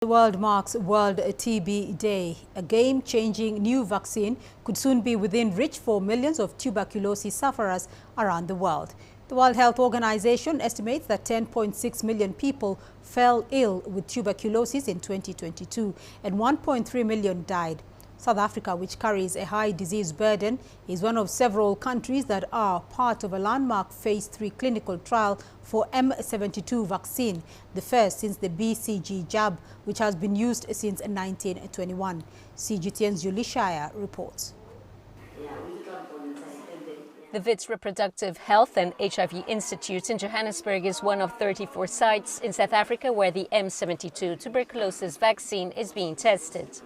The world marks World TB Day. A game-changing new vaccine could soon be within reach for millions of tuberculosis sufferers around the world. The World Health Organization estimates that 10.6 million people fell ill with tuberculosis in 2022 and 1.3 million died. South Africa, which carries a high disease burden, is one of several countries that are part of a landmark Phase 3 clinical trial for M72 vaccine, the first since the BCG jab, which has been used since 1921. CGTN's Julie Shire reports. The WIT's Reproductive Health and HIV Institute in Johannesburg is one of 34 sites in South Africa where the M72 tuberculosis vaccine is being tested.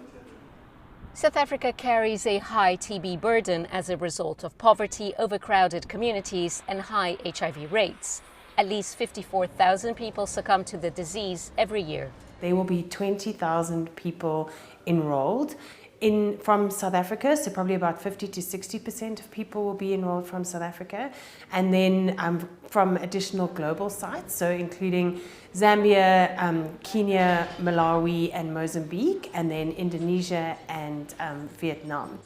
South Africa carries a high TB burden as a result of poverty, overcrowded communities and high HIV rates. At least 54,000 people succumb to the disease every year. There will be 20,000 people enrolled from South Africa, so probably about 50 to 60% of people will be enrolled from South Africa, and then from additional global sites, so including Zambia, Kenya, Malawi and Mozambique, and then Indonesia and Vietnam.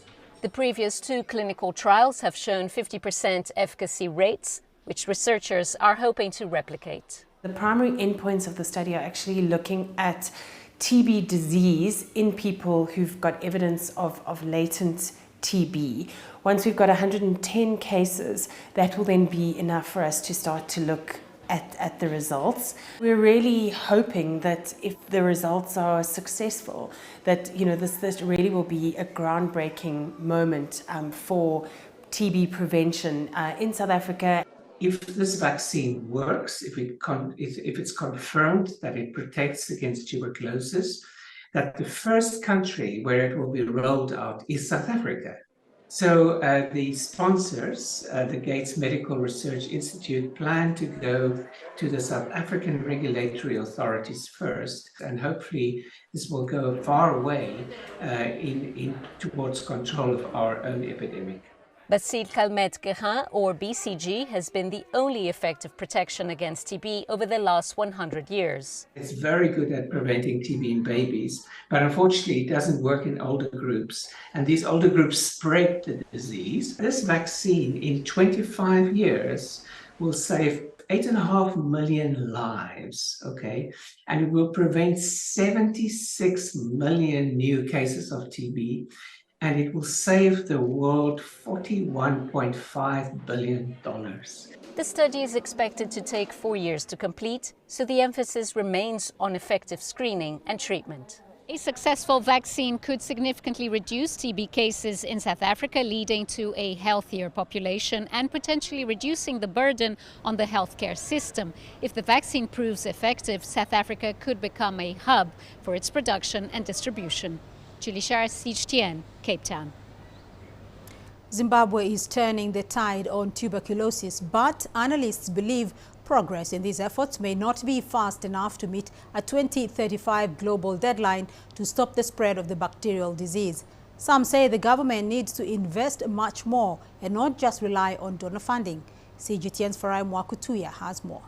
The previous two clinical trials have shown 50% efficacy rates, which researchers are hoping to replicate. The primary endpoints of the study are actually looking at TB disease in people who've got evidence of latent TB. Once we've got 110 cases, that will then be enough for us to start to look at the results. We're really hoping that if the results are successful, that this really will be a groundbreaking moment for TB prevention in South Africa. If this vaccine works, if it's confirmed that it protects against tuberculosis, that the first country where it will be rolled out is South Africa. So the sponsors, the Gates Medical Research Institute, plan to go to the South African regulatory authorities first, and hopefully this will go a far way towards control of our own epidemic. Bacille Calmette-Guérin, or BCG, has been the only effective protection against TB over the last 100 years. It's very good at preventing TB in babies, but unfortunately it doesn't work in older groups, and these older groups spread the disease. This vaccine in 25 years will save 8.5 million lives, okay? And it will prevent 76 million new cases of TB. And it will save the world $41.5 billion. The study is expected to take 4 years to complete, so the emphasis remains on effective screening and treatment. A successful vaccine could significantly reduce TB cases in South Africa, leading to a healthier population and potentially reducing the burden on the healthcare system. If the vaccine proves effective, South Africa could become a hub for its production and distribution. Julie Shire, CGTN, Cape Town. Zimbabwe is turning the tide on tuberculosis, but analysts believe progress in these efforts may not be fast enough to meet a 2035 global deadline to stop the spread of the bacterial disease. Some say the government needs to invest much more and not just rely on donor funding. CGTN's Farai Mwakutuya has more.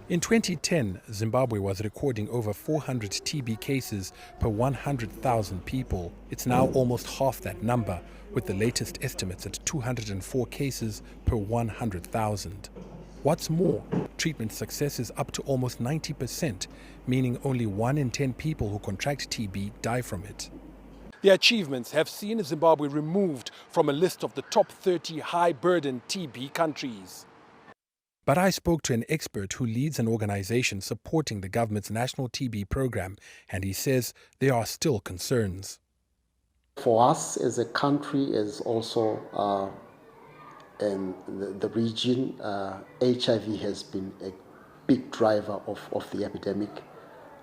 In 2010, Zimbabwe was recording over 400 TB cases per 100,000 people. It's now almost half that number, with the latest estimates at 204 cases per 100,000. What's more, treatment success is up to almost 90%, meaning only 1 in 10 people who contract TB die from it. The achievements have seen Zimbabwe removed from a list of the top 30 high-burden TB countries. But I spoke to an expert who leads an organization supporting the government's national TB program, and he says there are still concerns. For us as a country, as also in the region, HIV has been a big driver of the epidemic.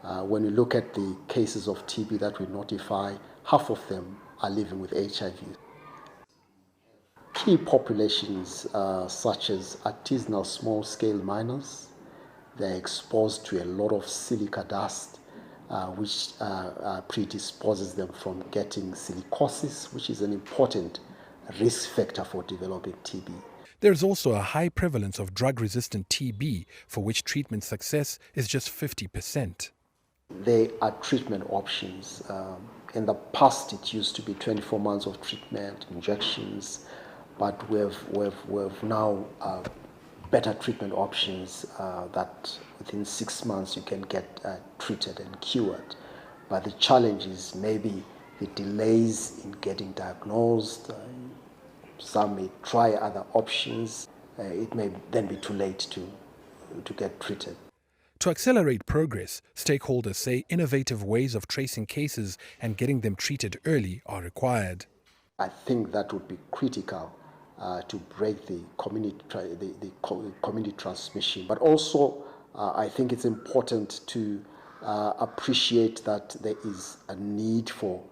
When you look at the cases of TB that we notify, half of them are living with HIV. Key populations such as artisanal small-scale miners, they're exposed to a lot of silica dust, which predisposes them from getting silicosis, which is an important risk factor for developing TB. There's also a high prevalence of drug-resistant TB, for which treatment success is just 50%. There are treatment options. In the past, it used to be 24 months of treatment, injections, but we've now better treatment options that within 6 months you can get treated and cured. But the challenge is maybe the delays in getting diagnosed. Some may try other options. It may then be too late to get treated. To accelerate progress, stakeholders say innovative ways of tracing cases and getting them treated early are required. I think that would be critical to break the community transmission. But also, I think it's important to appreciate that there is a need for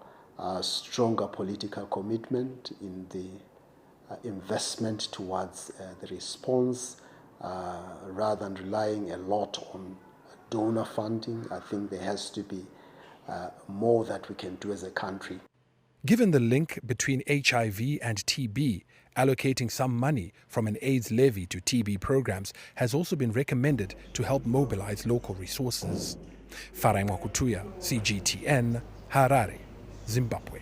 stronger political commitment in the investment towards the response, rather than relying a lot on donor funding. I think there has to be more that we can do as a country. Given the link between HIV and TB, allocating some money from an AIDS levy to TB programs has also been recommended to help mobilize local resources. Farai Mwakutuya, CGTN, Harare, Zimbabwe.